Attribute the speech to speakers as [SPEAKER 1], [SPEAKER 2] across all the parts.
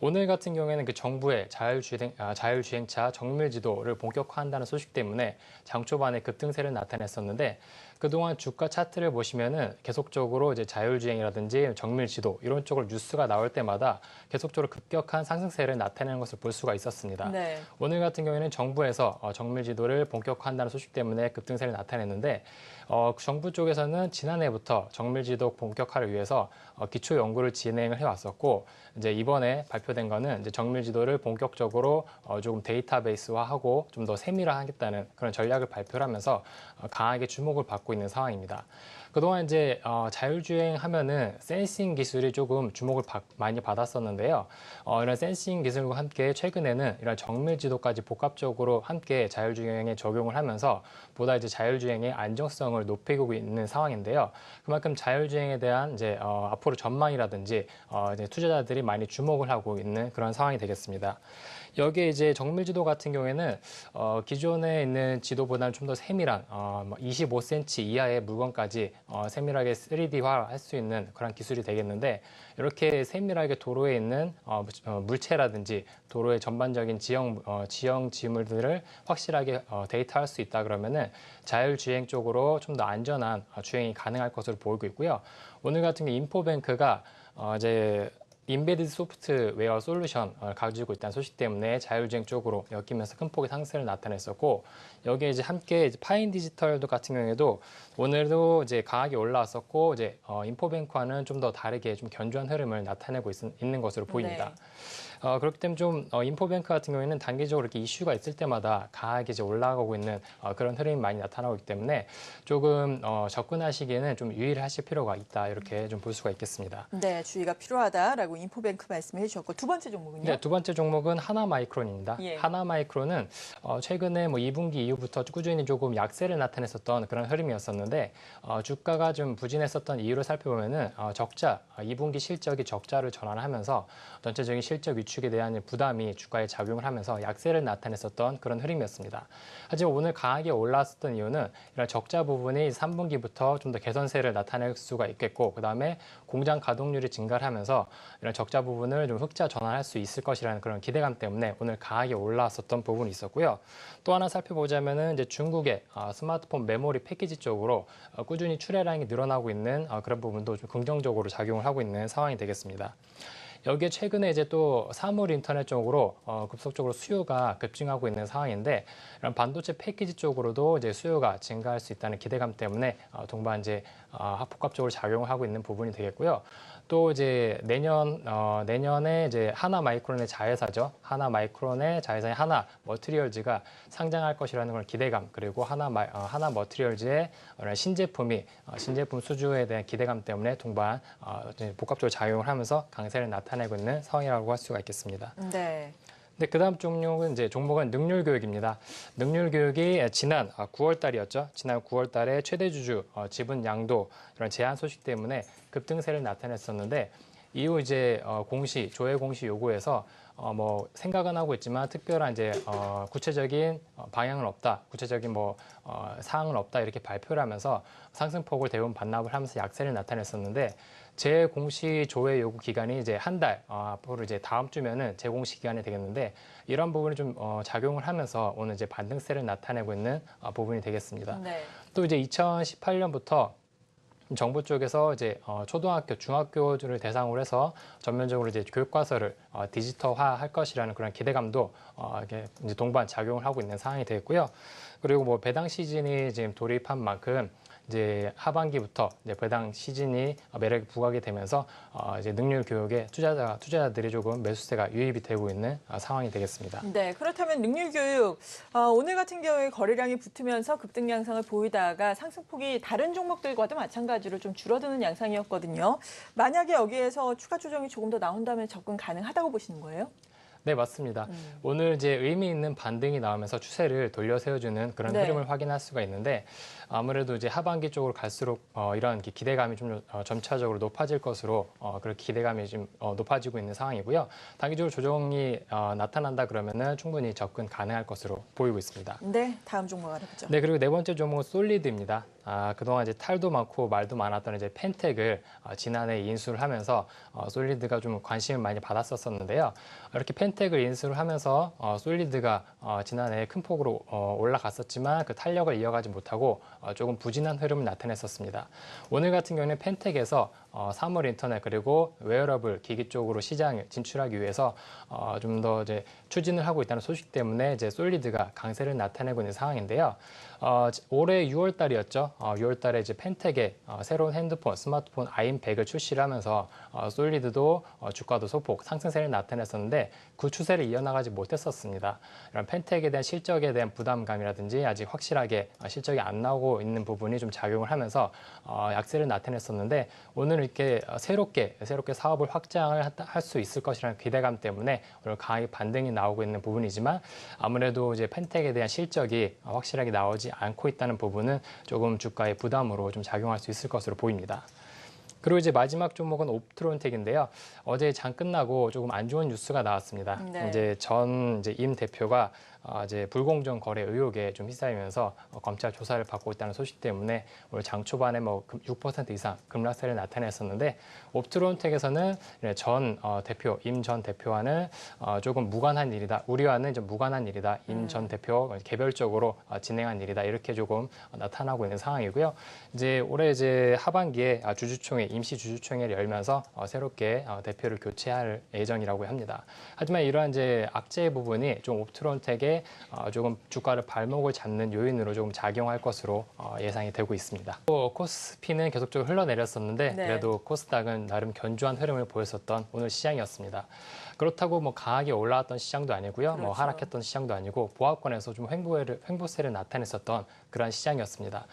[SPEAKER 1] 오늘 같은 경우에는 그 정부의 자율주행차 정밀 지도를 본격화한다는 소식 때문에 장 초반에 급등세를 나타냈었는데 그동안 주가 차트를 보시면은 계속적으로 이제 자율주행이라든지 정밀 지도 이런 쪽으로 뉴스가 나올 때마다 계속적으로 급격한 상승세를 나타내는 것을 볼 수가 있었습니다.
[SPEAKER 2] 네.
[SPEAKER 1] 오늘 같은 경우에는 정부에서 정밀 지도를 본격화한다는 소식 때문에 급등세를 나타냈는데 정부 쪽에서는 지난해부터 정밀 지도 본격화를 위해서 기초 연구를 진행을 해왔었고 이제 이번에 발표된 거는 이제 정밀 지도를 본격적으로 조금 데이터베이스화하고 좀 더 세밀화하겠다는 그런 전략을 발표를 하면서 강하게 주목을 받고 있는 상황입니다. 그동안 이제 자율주행 하면은 센싱 기술이 조금 주목을 많이 받았었는데요. 이런 센싱 기술과 함께 최근에는 이런 정밀 지도까지 복합적으로 함께 자율주행에 적용을 하면서 보다 이제 자율주행의 안정성을 높이고 있는 상황인데요. 그만큼 자율주행에 대한 이제 앞으로 전망이라든지 이제 투자자들이 많이 주목을 하고 있는 그런 상황이 되겠습니다. 여기에 이제 정밀 지도 같은 경우에는 기존에 있는 지도보다는 좀 더 세밀한 25cm 이하의 물건까지 세밀하게 3D화 할 수 있는 그런 기술이 되겠는데 이렇게 세밀하게 도로에 있는 물체라든지 도로의 전반적인 지형 지물들을 확실하게 데이터할 수 있다 그러면은 자율주행 쪽으로 좀 더 안전한 주행이 가능할 것으로 보이고 있고요. 오늘 같은 경우 인포뱅크가 이제 인베디드 소프트웨어 솔루션을 가지고 있다는 소식 때문에 자율주행 쪽으로 엮이면서 큰 폭의 상승을 나타냈었고 여기에 이제 함께 이제 파인 디지털도 같은 경우에도 오늘도 이제 강하게 올라왔었고 이제 인포뱅크와는 좀 더 다르게 좀 견조한 흐름을 나타내고 있는 것으로 보입니다.
[SPEAKER 2] 네.
[SPEAKER 1] 그렇기 때문에 좀 인포뱅크 같은 경우에는 단기적으로 이렇게 이슈가 있을 때마다 강하게 이제 올라가고 있는 그런 흐름이 많이 나타나고 있기 때문에 조금 접근하시기에는 좀 유의를 하실 필요가 있다 이렇게 좀 볼 수가 있겠습니다.
[SPEAKER 2] 네, 주의가 필요하다라고 인포뱅크 말씀해 주셨고 두 번째 종목은요?
[SPEAKER 1] 네, 두 번째 종목은 하나마이크론입니다.
[SPEAKER 2] 예.
[SPEAKER 1] 하나마이크론은 최근에 뭐 2분기 이후부터 꾸준히 조금 약세를 나타냈었던 그런 흐름이었었는데 주가가 좀 부진했었던 이유를 살펴보면은 적자, 2분기 실적이 적자를 전환하면서 전체적인 실적 위축에 대한 부담이 주가에 작용을 하면서 약세를 나타냈었던 그런 흐름이었습니다. 하지만 오늘 강하게 올랐었던 이유는 이런 적자 부분이 3분기부터 좀 더 개선세를 나타낼 수가 있겠고 그다음에 공장 가동률이 증가를 하면서 이런 적자 부분을 좀 흑자 전환할 수 있을 것이라는 그런 기대감 때문에 오늘 강하게 올라왔었던 부분이 있었고요. 또 하나 살펴보자면은 이제 중국의 스마트폰 메모리 패키지 쪽으로 꾸준히 출하량이 늘어나고 있는 그런 부분도 좀 긍정적으로 작용을 하고 있는 상황이 되겠습니다. 여기에 최근에 이제 또 사물 인터넷 쪽으로 급속적으로 수요가 급증하고 있는 상황인데 이런 반도체 패키지 쪽으로도 이제 수요가 증가할 수 있다는 기대감 때문에 동반 이제 복합적으로 작용을 하고 있는 부분이 되겠고요. 또 이제 내년에 이제 하나마이크론의 자회사죠. 하나마이크론의 자회사인 하나머티리얼즈가 상장할 것이라는 그런 기대감 그리고 하나머티리얼즈의 신제품 수주에 대한 기대감 때문에 동반 복합적으로 작용을 하면서 강세를 나타내고 있는 상황이라고 할 수가 있겠습니다.
[SPEAKER 2] 네.
[SPEAKER 1] 네, 그다음 종목은 능률교육입니다. 능률교육이 지난 9월 달이었죠. 지난 9월 달에 최대 주주 지분 양도 이런 제한 소식 때문에 급등세를 나타냈었는데 이후 이제 조회 공시 요구에서 뭐 생각은 하고 있지만 특별한 이제 구체적인 방향은 없다, 구체적인 뭐 사항은 없다 이렇게 발표를 하면서 상승폭을 대부분 반납을 하면서 약세를 나타냈었는데 재공시 조회 요구 기간이 이제 한 달 앞으로 이제 다음 주면은 재공시 기간이 되겠는데 이런 부분이 좀 작용을 하면서 오늘 이제 반등세를 나타내고 있는 부분이 되겠습니다.
[SPEAKER 2] 네.
[SPEAKER 1] 또 이제 2018년부터 정부 쪽에서 이제 초등학교, 중학교를 대상으로 해서 전면적으로 이제 교육과서를 디지털화 할 것이라는 그런 기대감도 이게 이제 동반 작용을 하고 있는 상황이 되겠고요. 그리고 뭐 배당 시즌이 지금 돌입한 만큼 이제 하반기부터 이제 배당 시즌이 매력이 부각이 되면서 이제 능률 교육에 투자자들이 조금 매수세가 유입이 되고 있는 상황이 되겠습니다.
[SPEAKER 2] 네, 그렇다면 능률교육 오늘 같은 경우에 거래량이 붙으면서 급등 양상을 보이다가 상승폭이 다른 종목들과도 마찬가지로 좀 줄어드는 양상이었거든요. 만약에 여기에서 추가 조정이 조금 더 나온다면 접근 가능하다고 보시는 거예요?
[SPEAKER 1] 네, 맞습니다. 오늘 이제 의미 있는 반등이 나오면서 추세를 돌려 세워주는 그런
[SPEAKER 2] 네.
[SPEAKER 1] 흐름을 확인할 수가 있는데 아무래도 이제 하반기 쪽으로 갈수록 이런 기대감이 좀 점차적으로 높아질 것으로 그렇게 기대감이 좀 높아지고 있는 상황이고요. 단기적으로 조정이 나타난다 그러면은 충분히 접근 가능할 것으로 보이고 있습니다.
[SPEAKER 2] 네, 다음 종목 알아보죠.
[SPEAKER 1] 네, 그리고 네 번째 종목은 솔리드입니다. 그동안 이제 탈도 많고 말도 많았던 이제 펜텍을 지난해 인수를 하면서 솔리드가 좀 관심을 많이 받았었는데요. 이렇게 펜텍을 인수를 하면서 솔리드가 지난해 큰 폭으로 올라갔었지만 그 탄력을 이어가지 못하고 조금 부진한 흐름을 나타냈었습니다. 오늘 같은 경우는 펜텍에서 사물 인터넷 그리고 웨어러블 기기 쪽으로 시장에 진출하기 위해서 좀 더 이제 추진을 하고 있다는 소식 때문에 이제 솔리드가 강세를 나타내고 있는 상황인데요. 올해 6월 달이었죠. 6월 달에 이제 펜텍의 새로운 핸드폰, 스마트폰 아임100을 출시를 하면서 솔리드도 주가도 소폭 상승세를 나타냈었는데 그 추세를 이어나가지 못했었습니다. 이런 펜텍에 대한 실적에 대한 부담감이라든지 아직 확실하게 실적이 안 나오고 있는 부분이 좀 작용을 하면서 약세를 나타냈었는데 오늘 이렇게 새롭게 사업을 확장을 할 수 있을 것이라는 기대감 때문에 오늘 강하게 반등이 나오고 있는 부분이지만 아무래도 이제 펜텍에 대한 실적이 확실하게 나오지 않고 있다는 부분은 조금 주가의 부담으로 좀 작용할 수 있을 것으로 보입니다. 그리고 이제 마지막 종목은 옵트론텍인데요. 어제 장 끝나고 조금 안 좋은 뉴스가 나왔습니다.
[SPEAKER 2] 네.
[SPEAKER 1] 이제 임 대표가 이제 불공정 거래 의혹에 좀 휩싸이면서 검찰 조사를 받고 있다는 소식 때문에 오늘 장 초반에 뭐 6% 이상 급락세를 나타냈었는데 옵트론텍에서는 임 전 대표와는 조금 무관한 일이다. 우리와는 좀 무관한 일이다. 임 전 대표 개별적으로 진행한 일이다. 이렇게 조금 나타나고 있는 상황이고요. 이제 올해 이제 하반기에 임시 주주총회를 열면서 새롭게 대표를 교체할 예정이라고 합니다. 하지만 이러한 이제 악재 부분이 좀 옵트론텍의 조금 주가를 발목을 잡는 요인으로 조금 작용할 것으로 예상이 되고 있습니다. 또 코스피는 계속적으로 흘러내렸었는데
[SPEAKER 2] 네.
[SPEAKER 1] 그래도 코스닥은 나름 견조한 흐름을 보였었던 오늘 시장이었습니다. 그렇다고 뭐 강하게 올라왔던 시장도 아니고요. 뭐
[SPEAKER 2] 그렇죠.
[SPEAKER 1] 하락했던 시장도 아니고 보합권에서 좀 횡보세를 나타냈었던 그런 시장이었습니다.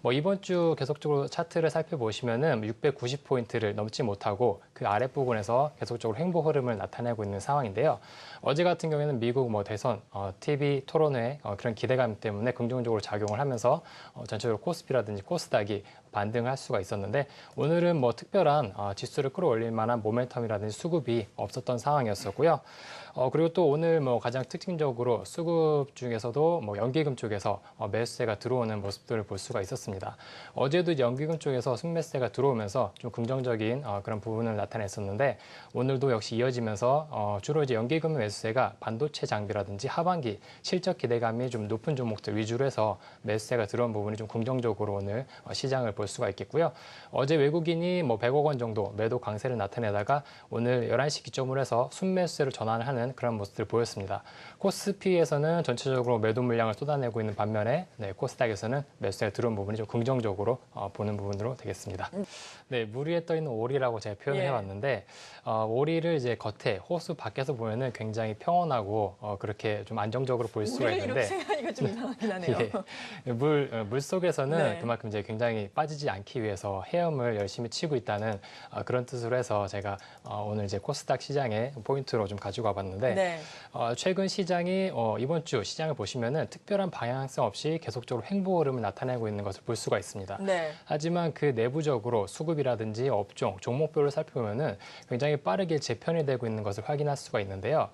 [SPEAKER 1] 뭐 이번 주 계속적으로 차트를 살펴보시면은 690포인트를 넘지 못하고 그 아랫부분에서 계속적으로 횡보 흐름을 나타내고 있는 상황인데요. 어제 같은 경우에는 미국 뭐 대선, TV 토론회 그런 기대감 때문에 긍정적으로 작용을 하면서 전체적으로 코스피라든지 코스닥이 반등을 할 수가 있었는데 오늘은 뭐 특별한 지수를 끌어올릴 만한 모멘텀이라든지 수급이 없었던 상황이었었고요. 그리고 또 오늘 뭐 가장 특징적으로 수급 중에서도 뭐 연기금 쪽에서 매수세가 들어오는 모습들을 볼 수가 있었습니다. 어제도 연기금 쪽에서 순매수세가 들어오면서 좀 긍정적인 그런 부분을 나타냈었는데 오늘도 역시 이어지면서 주로 이제 연기금 매수세가 반도체 장비라든지 하반기 실적 기대감이 좀 높은 종목들 위주로 해서 매수세가 들어온 부분이 좀 긍정적으로 오늘 시장을 볼 수가 있겠고요. 어제 외국인이 뭐 100억 원 정도 매도 강세를 나타내다가 오늘 11시 기점으로 해서 순매수세로 전환을 하는 그런 모습들을 보였습니다. 코스피에서는 전체적으로 매도 물량을 쏟아내고 있는 반면에 코스닥에서는 매수세가 들어온 부분이 좀 긍정적으로 보는 부분으로 되겠습니다. 네, 물 위에 떠 있는 오리라고 제가 표현을 해왔는데 오리를 이제 겉에 호수 밖에서 보면은 굉장히 평온하고 그렇게 좀 안정적으로 볼 수가
[SPEAKER 2] 우리를
[SPEAKER 1] 있는데
[SPEAKER 2] 이렇게 생각하니까 좀 이상하긴 하네요.
[SPEAKER 1] 물 속에서는
[SPEAKER 2] 네.
[SPEAKER 1] 그만큼 이제 굉장히 빠지지 않기 위해서 헤엄을 열심히 치고 있다는 그런 뜻으로 해서 제가 오늘 이제 코스닥 시장에 포인트로 좀 가지고 와봤는데
[SPEAKER 2] 네.
[SPEAKER 1] 최근 시장이 이번 주 시장을 보시면은 특별한 방향성 없이 계속적으로 횡보 흐름을 나타내고 있는 것을 볼 수가 있습니다.
[SPEAKER 2] 네.
[SPEAKER 1] 하지만 그 내부적으로 수급이라든지 업종, 종목별로 살펴보면은 굉장히 빠르게 재편이 되고 있는 것을 확인할 수가 있는데요.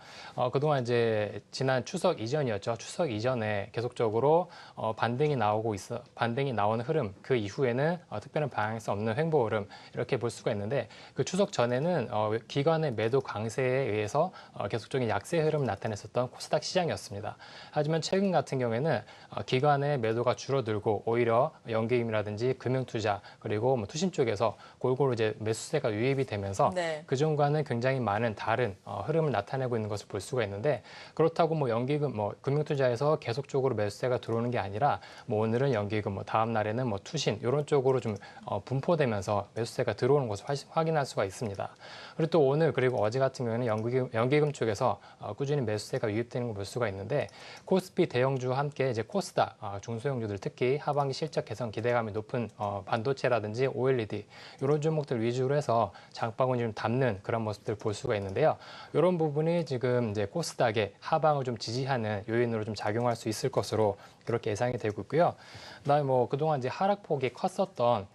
[SPEAKER 1] 그동안 이제 지난 추석 이전이었죠. 추석 이전에 계속적으로 반등이 나오는 흐름, 그 이후에는 특별한 방향성 없는 횡보 흐름 이렇게 볼 수가 있는데 그 추석 전에는 기관의 매도 강세에 의해서 계속적인 약세 흐름을 나타냈었던 코스닥 시장이었습니다. 하지만 최근 같은 경우에는 기관의 매도가 줄어들고 오히려 연기금이라든지 금융투자 그리고 뭐 투신 쪽에서 골고루 이제 매수세가 유입이 되면서
[SPEAKER 2] 네.
[SPEAKER 1] 그전과는 굉장히 많은 다른 흐름을 나타내고 있는 것을 볼 수가 있는데 그렇다고 뭐 연기금, 뭐 금융투자에서 계속적으로 매수세가 들어오는 게 아니라 뭐 오늘은 연기금, 뭐 다음 날에는 뭐 투신 이런 쪽으로 좀 분포되면서 매수세가 들어오는 것을 확인할 수가 있습니다. 그리고 또 오늘 그리고 어제 같은 경우에는 연기금 쪽에서 꾸준히 매수세가 유입되는 걸 볼 수가 있는데 코스피 대형주와 함께 이제 코스닥 중소형주들 특히 하반기 실적 개선 기대감이 높은 반도체라든지 OLED 이런 종목들 위주로 해서 장바구니 좀 담는 그런 모습들 볼 수가 있는데요. 이런 부분이 지금 이제 코스닥의 하방을 좀 지지하는 요인으로 좀 작용할 수 있을 것으로 그렇게 예상이 되고 있고요. 그다음에 뭐 그동안 이제 하락폭이 컸었던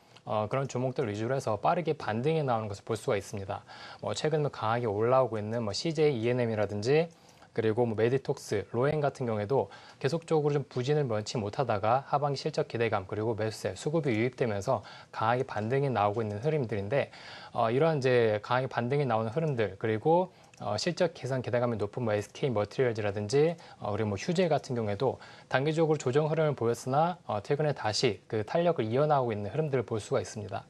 [SPEAKER 1] 그런 종목들 위주로 해서 빠르게 반등이 나오는 것을 볼 수가 있습니다. 최근 강하게 올라오고 있는 CJ ENM이라든지 그리고 뭐 메디톡스, 로엔 같은 경우에도 계속적으로 좀 부진을 면치 못하다가 하반기 실적 기대감 그리고 매수세, 수급이 유입되면서 강하게 반등이 나오고 있는 흐름들인데 이러한 이제 강하게 반등이 나오는 흐름들 그리고 실적 개선 기대감이 높은 뭐 SK 머티리얼즈라든지 그리고 뭐 휴재 같은 경우에도 단기적으로 조정 흐름을 보였으나 최근에 다시 그 탄력을 이어나가고 있는 흐름들을 볼 수가 있습니다.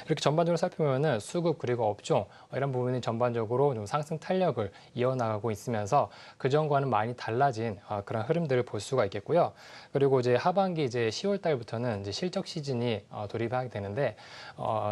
[SPEAKER 1] 이렇게 전반적으로 살펴보면은 수급 그리고 업종 이런 부분이 전반적으로 좀 상승 탄력을 이어나가고 있으면서 그전과는 많이 달라진 그런 흐름들을 볼 수가 있겠고요. 그리고 이제 하반기 이제 10월 달부터는 이제 실적 시즌이 돌입하게 되는데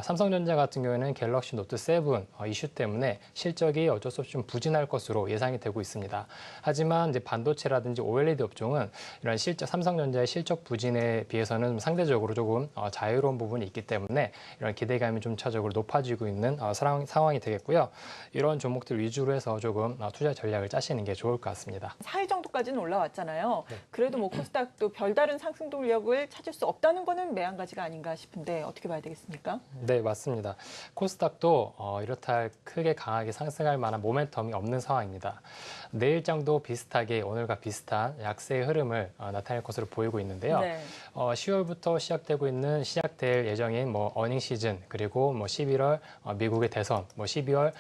[SPEAKER 1] 삼성전자 같은 경우에는 갤럭시 노트 7 이슈 때문에 실적이 어쩔 수 없이 좀 부진할 것으로 예상이 되고 있습니다. 하지만 이제 반도체라든지 OLED 업종은 이런 삼성전자의 실적 부진에 비해서는 상대적으로 조금 자유로운 부분이 있기 때문에 이런 기대감이 좀 차적으로 높아지고 있는 상황이 되겠고요. 이런 종목들 위주로 해서 조금 투자 전략을 짜시는 게 좋을 것 같습니다.
[SPEAKER 2] 4위 정도까지는 올라왔잖아요.
[SPEAKER 1] 네.
[SPEAKER 2] 그래도 뭐 코스닥도 별다른 상승 동력을 찾을 수 없다는 거는 매한가지가 아닌가 싶은데 어떻게 봐야 되겠습니까?
[SPEAKER 1] 네, 맞습니다. 코스닥도 이렇다 할 크게 강하게 상승할 만한 모멘텀이 없는 상황입니다. 내일장도 비슷하게 오늘과 비슷한 약세의 흐름을 나타낼 것으로 보이고 있는데요.
[SPEAKER 2] 네.
[SPEAKER 1] 10월부터 시작될 예정인 뭐 어닝 시즌 그리고 뭐 11월 미국의 대선, 뭐 12월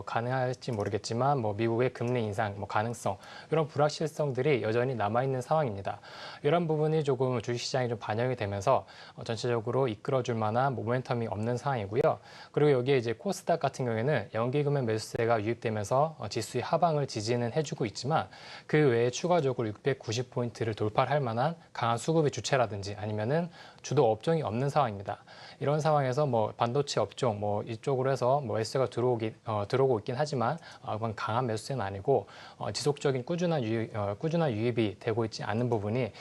[SPEAKER 1] 가능할지 모르겠지만 뭐 미국의 금리 인상 뭐 가능성 이런 불확실성들이 여전히 남아 있는 상황입니다. 이런 부분이 조금 주식시장에 좀 반영이 되면서 전체적으로 이끌어줄 만한 모멘텀이 없는 상황이고요. 그리고 여기에 이제 코스닥 같은 경우에는 연기금의 매수세가 유입되면서 지수의 하방을 지지는 해주고 있지만 그 외에 추가적으로 690포인트를 돌파할 만한 강한 수급의 주체라든지 아니면은 주도 업종이 없는 상황입니다. 이런 상황에서 뭐 반도체 업종 뭐 이쪽으로 해서 뭐 매수세가 들어오고 있긴 하지만 그건 강한 매수세는 아니고 지속적인 꾸준한 유입이 되고 있지 않은 부분이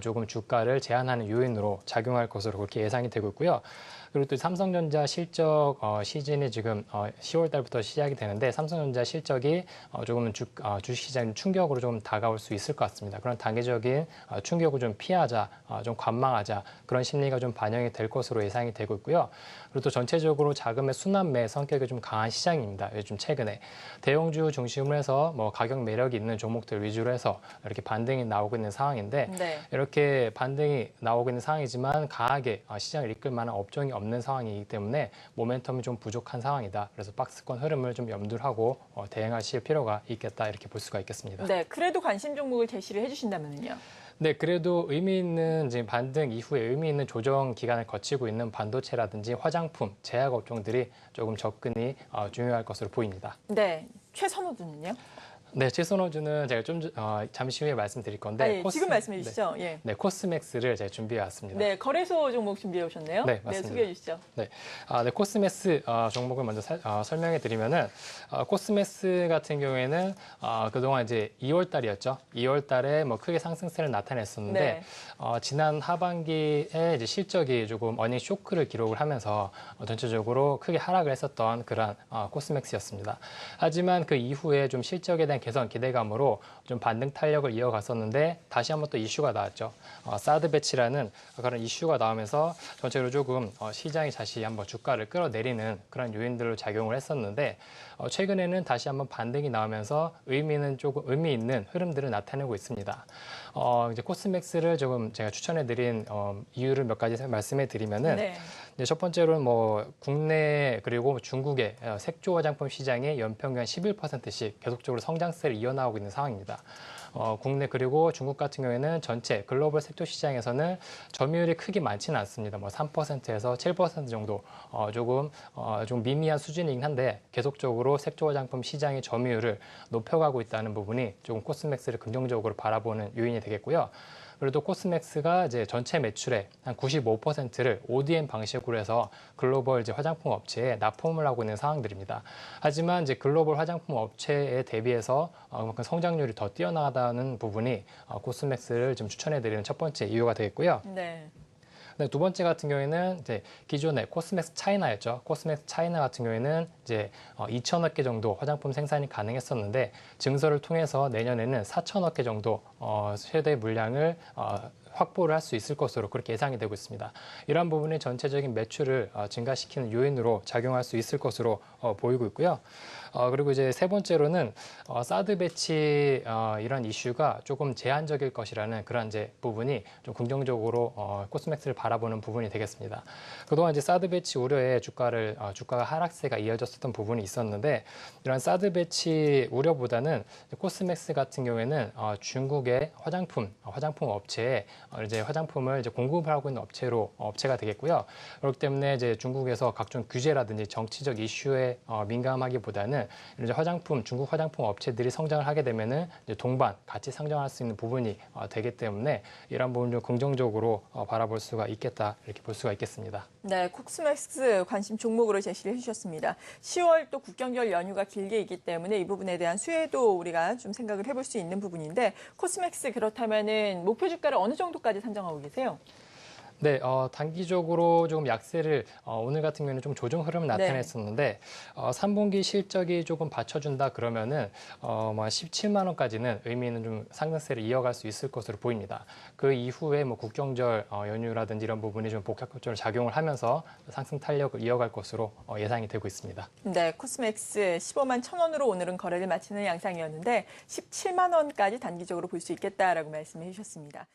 [SPEAKER 1] 조금 주가를 제한하는 요인으로 작용할 것으로 그렇게 예상이 되고 있고요. 그리고 또 삼성전자 실적 시즌이 지금 10월 달부터 시작이 되는데 삼성전자 실적이 조금은 주식시장 충격으로 좀 다가올 수 있을 것 같습니다. 그런 단기적인 충격을 좀 피하자, 좀 관망하자 그런 심리가 좀 반영이 될 것으로 예상이 되고 있고요. 그리고 또 전체적으로 자금의 순환매 성격이 좀 강한 시장입니다. 요즘 최근에 대형주 중심으로 해서 뭐 가격 매력이 있는 종목들 위주로 해서 이렇게 반등이 나오고 있는 상황인데
[SPEAKER 2] 네.
[SPEAKER 1] 이렇게 반등이 나오고 있는 상황이지만 강하게 시장을 이끌 만한 업종이 없는 상황이기 때문에 모멘텀이 좀 부족한 상황이다. 그래서 박스권 흐름을 좀 염두를 하고 대응하실 필요가 있겠다 이렇게 볼 수가 있겠습니다.
[SPEAKER 2] 네. 그래도 관심 종목을 제시를 해주신다면요.
[SPEAKER 1] 네, 그래도 의미 있는 지금 반등 이후에 의미 있는 조정 기간을 거치고 있는 반도체라든지 화장품, 제약 업종들이 조금 접근이 중요할 것으로 보입니다.
[SPEAKER 2] 네. 최선호주는요?
[SPEAKER 1] 네, 최선호주는 제가 좀 잠시 후에 말씀드릴 건데
[SPEAKER 2] 지금 말씀해 주시죠. 예.
[SPEAKER 1] 네, 코스맥스를 제가 준비해 왔습니다.
[SPEAKER 2] 네, 거래소 종목 준비해 오셨네요.
[SPEAKER 1] 네, 맞습니다.
[SPEAKER 2] 소개해 주시죠.
[SPEAKER 1] 네, 코스맥스 종목을 먼저 설명해 드리면은 코스맥스 같은 경우에는 그동안 이제 2월 달이었죠. 2월 달에 뭐 크게 상승세를 나타냈었는데
[SPEAKER 2] 네.
[SPEAKER 1] 지난 하반기에 이제 실적이 조금 어닝 쇼크를 기록을 하면서 전체적으로 크게 하락을 했었던 그런 코스맥스였습니다. 하지만 그 이후에 좀 실적에 대한 개선 기대감으로 좀 반등 탄력을 이어갔었는데 다시 한번 또 이슈가 나왔죠. 사드 배치라는 그런 이슈가 나오면서 전체로 조금 시장이 다시 한번 주가를 끌어내리는 그런 요인들로 작용을 했었는데 최근에는 다시 한번 반등이 나오면서 의미 있는 흐름들을 나타내고 있습니다. 이제 코스맥스를 조금 제가 추천해드린 이유를 몇 가지 말씀해 드리면은
[SPEAKER 2] 네.
[SPEAKER 1] 첫 번째로는 뭐 국내 그리고 중국의 색조 화장품 시장이 연평균 11%씩 계속적으로 성장세를 이어나가고 있는 상황입니다. 국내 그리고 중국 같은 경우에는 전체 글로벌 색조 시장에서는 점유율이 크게 많지는 않습니다. 뭐 3%에서 7% 정도 좀 미미한 수준이긴 한데 계속적으로 색조 화장품 시장의 점유율을 높여가고 있다는 부분이 조금 코스맥스를 긍정적으로 바라보는 요인이 되겠고요. 그리고 코스맥스가 이제 전체 매출의 한 95%를 ODM 방식으로 해서 글로벌 이제 화장품 업체에 납품을 하고 있는 상황들입니다. 하지만 이제 글로벌 화장품 업체에 대비해서 그만큼 성장률이 더 뛰어나다는 부분이 코스맥스를 좀 추천해드리는 첫 번째 이유가 되겠고요.
[SPEAKER 2] 네.
[SPEAKER 1] 네, 두 번째 같은 경우에는 이제 기존의 코스맥스 차이나였죠. 코스맥스 차이나 같은 경우에는 이제 2천억 개 정도 화장품 생산이 가능했었는데 증설을 통해서 내년에는 4천억 개 정도 최대 물량을 확보를 할 수 있을 것으로 그렇게 예상이 되고 있습니다. 이러한 부분이 전체적인 매출을 증가시키는 요인으로 작용할 수 있을 것으로 보이고 있고요. 그리고 이제 세 번째로는 사드 배치 이런 이슈가 조금 제한적일 것이라는 그런 이제 부분이 좀 긍정적으로 코스맥스를 바라보는 부분이 되겠습니다. 그동안 이제 사드 배치 우려에 주가가 하락세가 이어졌었던 부분이 있었는데 이런 사드 배치 우려보다는 코스맥스 같은 경우에는 중국의 화장품 업체에 이제 화장품을 이제 공급하고 있는 업체가 되겠고요. 그렇기 때문에 이제 중국에서 각종 규제라든지 정치적 이슈에 민감하기보다는 이제 중국 화장품 업체들이 성장을 하게 되면은 이제 동반 같이 성장할 수 있는 부분이 되기 때문에 이런 부분 좀 긍정적으로 바라볼 수가 있겠다 이렇게 볼 수가 있겠습니다.
[SPEAKER 2] 네, 코스맥스 관심 종목으로 제시를 해주셨습니다. 10월 또 국경절 연휴가 길게 있기 때문에 이 부분에 대한 수혜도 우리가 좀 생각을 해볼 수 있는 부분인데 코스맥스 그렇다면은 목표 주가를 어느 정도까지 산정하고 계세요?
[SPEAKER 1] 네, 단기적으로 조금 약세를 오늘 같은 경우에는 좀 조정 흐름을 나타냈었는데 3분기 실적이 조금 받쳐준다 그러면은 17만 원까지는 의미 있는 좀 상승세를 이어갈 수 있을 것으로 보입니다. 그 이후에 뭐 국경절 연휴라든지 이런 부분이 좀 복합적으로 작용을 하면서 상승 탄력을 이어갈 것으로 예상이 되고 있습니다.
[SPEAKER 2] 네, 코스맥스 15만 1,000원으로 오늘은 거래를 마치는 양상이었는데 17만 원까지 단기적으로 볼 수 있겠다라고 말씀해 주셨습니다.